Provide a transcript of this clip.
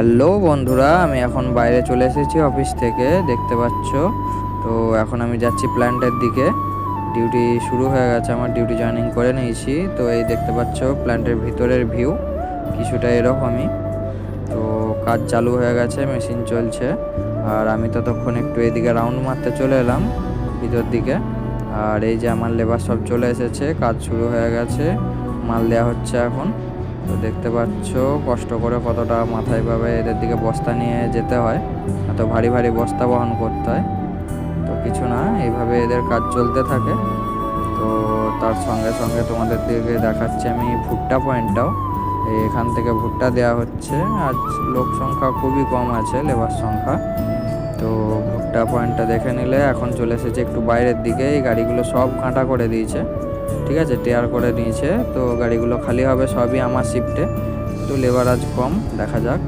Hello বন্ধুরা, আমি এখন বাইরে চলে এসেছি অফিস থেকে, দেখতে পাচ্ছ। তো এখন আমি যাচ্ছি প্ল্যান্টের দিকে। ডিউটি শুরু হয়ে গেছে, আমার ডিউটি জয়েনিং করে নিয়েছি। তো এই দেখতে পাচ্ছ প্ল্যান্টের ভিতরের ভিউ কিছুটা এরকমই। তো কাজ চালু হয়ে গেছে, মেশিন চলছে। আর আমি ততক্ষণ একটু এদিকে রাউন্ড মারতে চলে এলাম ভিতর দিকে। আর এই যে আমার লেবার সব চলে এসেছে, কাজ শুরু হয়ে গেছে, মাল দেওয়া হচ্ছে এখন। তো দেখতে পাচ্ছ কষ্ট করে কতটা মাথায় পাবে এদের দিকে বস্তা নিয়ে যেতে হয়, এত ভারী ভারী বস্তা বহন করতে হয়। তো কিছু না, এইভাবে এদের কাজ চলতে থাকে। তো তার সঙ্গে সঙ্গে তোমাদের দিকে দেখাচ্ছি আমি ভুট্টা পয়েন্টটাও। এখান থেকে ভুট্টা দেওয়া হচ্ছে। আজ লোক সংখ্যা খুবই কম আছে, লেবার সংখ্যা। তো ভুট্টা পয়েন্টটা দেখে নিলে এখন চলে এসেছে একটু বাইরের দিকে। এই গাড়িগুলো সব কাঁটা করে দিয়েছে, ঠিক আছে, টেয়ার করে নিয়েছে। তো গাড়িগুলো খালি হবে সবই আমার শিফটে। তো লেবার আজ কম, দেখা যাক।